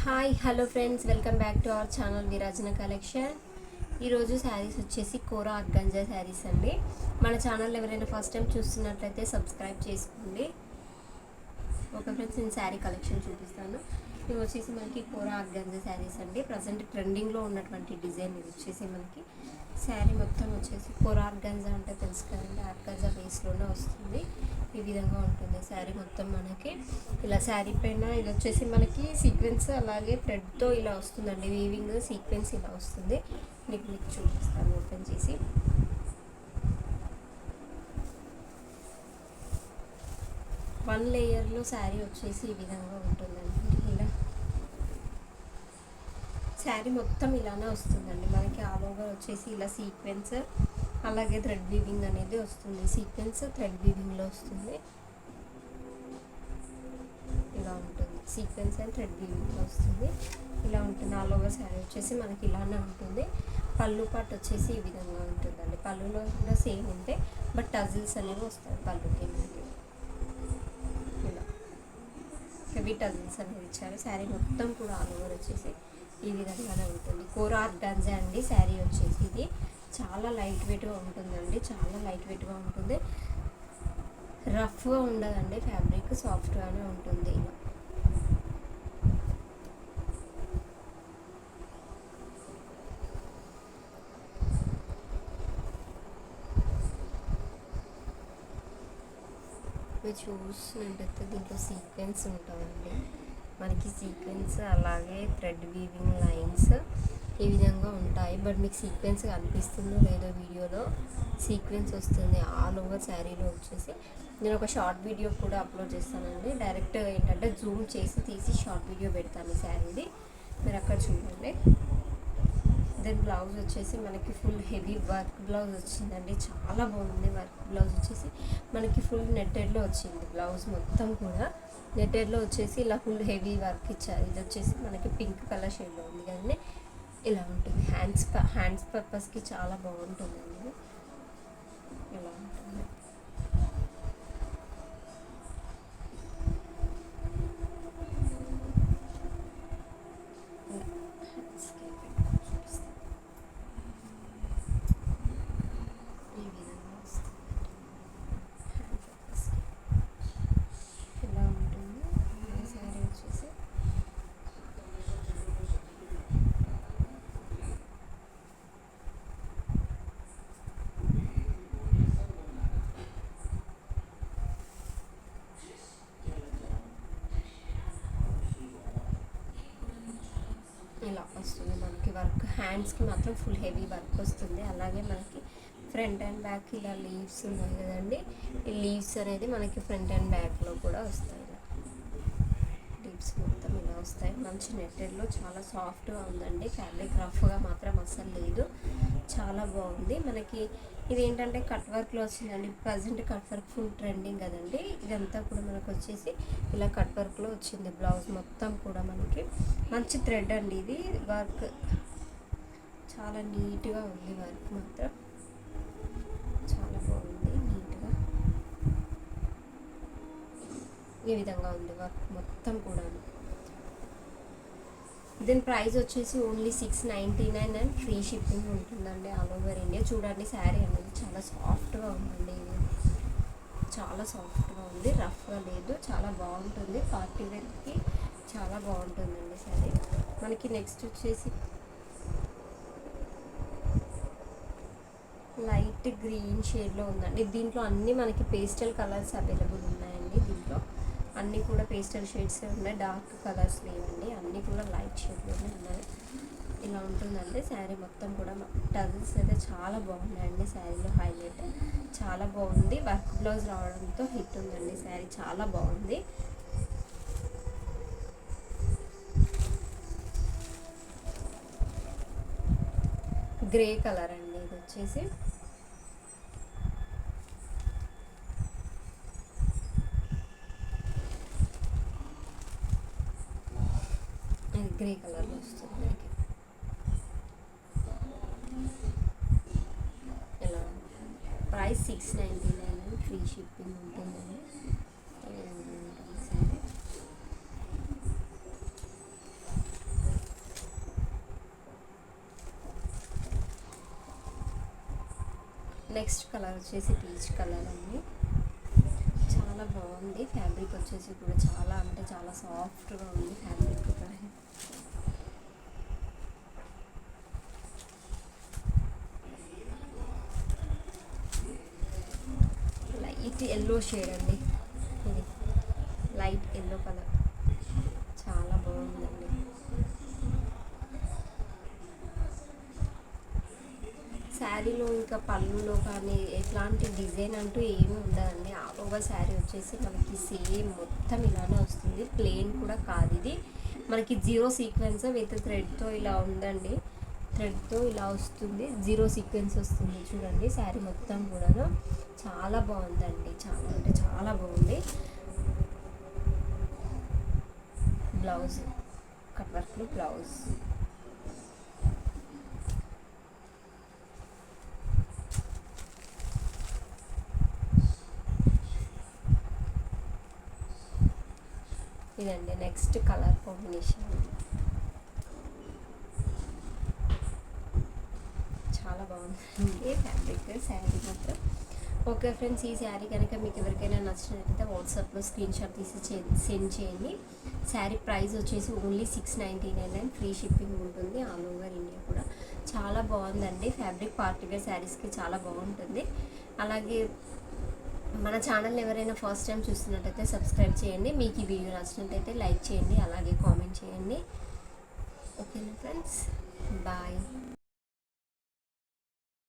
Hi hello friends, welcome back to our channel Virajana collection. ఈరోజు sarees వచ్చేసి కోరా organza saris అండి. మన ఛానల్ ఎవరైనా ఫస్ట్ టైం చూస్తున్నట్లయితే సబ్స్క్రైబ్ చేసుకోండి. ఓకే ఫ్రెండ్స్, నేను శారీ కలెక్షన్ చూపిస్తాను. ఇవి వచ్చేసి మనకి కోరా ఆర్గాంజా శారీస్ అండి. ప్రజెంట్ ట్రెండింగ్లో ఉన్నటువంటి డిజైన్ ఇది వచ్చేసి మనకి శారీ మొత్తం వచ్చేసి కోరా ఆర్గాంజా అంటే తెలుసు కదండి, ఆర్గాంజా బేస్లోనే వస్తుంది. ఈ విధంగా ఉంటుంది శారీ మొత్తం. మనకి ఇలా శారీ పైన ఇది వచ్చేసి మనకి సీక్వెన్స్ అలాగే థ్రెడ్తో ఇలా వస్తుందండి. వీవింగ్ సీక్వెన్స్ ఇలా వస్తుంది. మీకు చూపిస్తాను ఓపెన్ చేసి. వన్ లేయర్లో శారీ వచ్చేసి ఈ విధంగా ఉంటుందండి. ఇలా శారీ మొత్తం ఇలానే వస్తుందండి. మనకి ఆల్ ఓవర్ వచ్చేసి ఇలా సీక్వెన్స్ అలాగే థ్రెడ్ వీవింగ్ అనేది వస్తుంది. సీక్వెన్స్ థ్రెడ్ వీవింగ్లో వస్తుంది. ఇలా ఉంటుంది. సీక్వెన్స్ అండ్ థ్రెడ్ వీవింగ్లో వస్తుంది. ఇలా ఉంటుంది. ఆల్ ఓవర్ శారీ వచ్చేసి మనకి ఇలానే ఉంటుంది. పళ్ళు పాటు వచ్చేసి ఈ విధంగా ఉంటుందండి. పళ్ళులో కూడా సేమ్ ఉంటే బట్ టజిల్స్ అనేవి వస్తాయి పళ్ళుకి. ఇలా హెవీ టజిల్స్ అనేవి ఇచ్చారు. శారీ మొత్తం కూడా ఆల్ ఓవర్ వచ్చేసి ఈ విధంగానే ఉంటుంది. కోరా ఆర్గాంజా అండి శారీ వచ్చేసి. ఇది చాలా లైట్ వెయిట్గా ఉంటుందండి. చాలా లైట్ వెయిట్గా ఉంటుంది. రఫ్గా ఉండదండి. ఫ్యాబ్రిక్ సాఫ్ట్గానే ఉంటుంది. మీరు చూసినట్టయితే దీంట్లో సీక్వెన్స్ ఉంటుందండి. మనకి సీక్వెన్స్ అలాగే థ్రెడ్ వీవింగ్ లైన్స్ ఈ విధంగా ఉంటాయి. బట్ మీకు సీక్వెన్స్ కనిపిస్తుందో లేదో వీడియోలో సీక్వెన్స్ వస్తుంది ఆల్ ఓవర్ శారీలో వచ్చేసి. నేను ఒక షార్ట్ వీడియో కూడా అప్లోడ్ చేస్తానండి. డైరెక్ట్ ఏంటంటే జూమ్ చేసి తీసి షార్ట్ వీడియో పెడతాను ఈ శారీది, మీరు అక్కడ చూడండి. దెన్ బ్లౌజ్ వచ్చేసి మనకి ఫుల్ హెవీ వర్క్ బ్లౌజ్ వచ్చిందండి. చాలా బాగుంది. వర్క్ బ్లౌజ్ వచ్చేసి మనకి ఫుల్ నెట్టెడ్లో వచ్చింది. బ్లౌజ్ మొత్తం కూడా నెట్టెడ్లో వచ్చేసి ఇలా ఫుల్ హెవీ వర్క్ ఇచ్చారు. ఇది వచ్చేసి మనకి పింక్ కలర్ షేడ్లో ఉంది కదండి. ఇలా ఉంటుంది. హ్యాండ్స్ పర్పస్కి చాలా బాగుంటుందండి. ఇలా ఉంటుంది. ఇలా వస్తుంది మనకి వర్క్. హ్యాండ్స్కి మాత్రం ఫుల్ హెవీ వర్క్ వస్తుంది. అలాగే మనకి ఫ్రంట్ అండ్ బ్యాక్ ఇలా లీవ్స్ ఉన్నాయి కదండి. ఈ లీవ్స్ అనేది మనకి ఫ్రంట్ అండ్ బ్యాక్లో కూడా వస్తాయి. లీవ్స్ మొత్తం ఇలా వస్తాయి. మంచి నెట్టెడ్లో చాలా సాఫ్ట్గా ఉందండి. ఫ్యాబ్రిక్ రఫ్గా మాత్రం అస్సలు లేదు. చాలా బాగుంది. మనకి ఇది ఏంటంటే కట్ వర్క్లో వచ్చిందండి. Present cut work full trending కదండి. ఇదంతా కూడా మనకు వచ్చేసి ఇలా కట్ వర్క్లో వచ్చింది. బ్లౌజ్ మొత్తం కూడా మనకి మంచి థ్రెడ్ అండి. ఇది వర్క్ చాలా నీట్గా ఉంది. వర్క్ మాత్రం చాలా బాగుంది. నీట్గా ఈ విధంగా ఉంది వర్క్ మొత్తం కూడా. దీని ప్రైస్ వచ్చేసి ఓన్లీ 699 అండ్ ఫ్రీ షిప్పింగ్ ఉంటుందండి ఆల్ ఓవర్ ఇండియా. చూడండి శారీ అనేది చాలా సాఫ్ట్గా ఉందండి. ఇది చాలా సాఫ్ట్గా ఉంది. రఫ్గా లేదు. చాలా బాగుంటుంది. పార్టీ వేర్కి చాలా బాగుంటుందండి శారీ. మనకి నెక్స్ట్ వచ్చేసి లైట్ గ్రీన్ షేడ్లో ఉందండి. దీంట్లో అన్నీ మనకి పేస్టల్ కలర్స్ అవైలబుల్ ఉన్నాయండి. దీంట్లో అన్నీ కూడా పేస్టల్ షేడ్స్ ఉన్నాయి. డార్క్ కలర్స్ లేవండి. అన్నీ కూడా లైట్ షేడ్లోనే ఉన్నాయి. ఇలా ఉంటుందండి శారీ మొత్తం కూడా. టజిల్స్ అయితే చాలా బాగున్నాయండి శారీలో. హైలైట్ చాలా బాగుంది. వర్క్ బ్లౌజ్ రావడంతో హిట్ ఉందండి శారీ. చాలా బాగుంది. గ్రే కలర్ అండి ఇది వచ్చేసి. గ్రే కలర్లో వస్తుంది మనకి. ఇలా ప్రైస్ 699 ఫ్రీ షిప్పింగ్ ఉంటుందండి. సరే నెక్స్ట్ కలర్ వచ్చేసి పీచ్ కలర్ అండి. చాలా బాగుంది. ఫ్యాబ్రిక్ వచ్చేసి కూడా చాలా అంటే చాలా సాఫ్ట్గా ఉంది ఫ్యాబ్రిక్ కూడా. లైట్ ఎల్లో షేడ్ అండి, ఇది లైట్ ఎల్లో కలర్, చాలా బాగుందండి. శారీలో ఇంకా పళ్ళులో కానీ ఎట్లాంటి డిజైన్ అంటూ ఏమీ ఉండదండి. ఆల్ ఓవర్ శారీ వచ్చేసి మనకి సేమ్ మొత్తం ఇలానే వస్తుంది. ప్లెయిన్ కూడా కాదు ఇది. మనకి జీరో సీక్వెన్స్ విత్ థ్రెడ్తో ఇలా ఉందండి. థ్రెడ్తో ఇలా వస్తుంది, జీరో సీక్వెన్స్ వస్తుంది. చూడండి శారీ మొత్తం కూడాను చాలా బాగుందండి, చాలా అంటే చాలా బాగుంది. బ్లౌజ్ కట్ వర్క్లో బ్లౌజ్. ఇదండి నెక్స్ట్ కలర్ కాంబినేషన్, చాలా బాగుందండి ఫ్యాబ్రిక్ శారీ మాత్రం. ఓకే ఫ్రెండ్స్, ఈ శారీ కనుక మీకు ఎవరికైనా నచ్చినట్లయితే వాట్సాప్లో స్క్రీన్ షాట్ తీసి సెండ్ చేయండి. శారీ ప్రైస్ వచ్చేసి ఓన్లీ 699 అండ్ ఫ్రీ షిప్పింగ్ ఉంటుంది ఆల్ ఓవర్ ఇండియా కూడా. చాలా బాగుందండి ఫ్యాబ్రిక్. పార్టీవేర్ శారీస్కి చాలా బాగుంటుంది. అలాగే మన ఛానల్ ఎవరైనా ఫస్ట్ టైం చూస్తున్నట్టయితే సబ్స్క్రైబ్ చేయండి. మీకు ఈ వీడియో నచ్చినట్టయితే లైక్ చేయండి, అలాగే కామెంట్ చేయండి. ఓకేనా ఫ్రెండ్స్, బాయ్.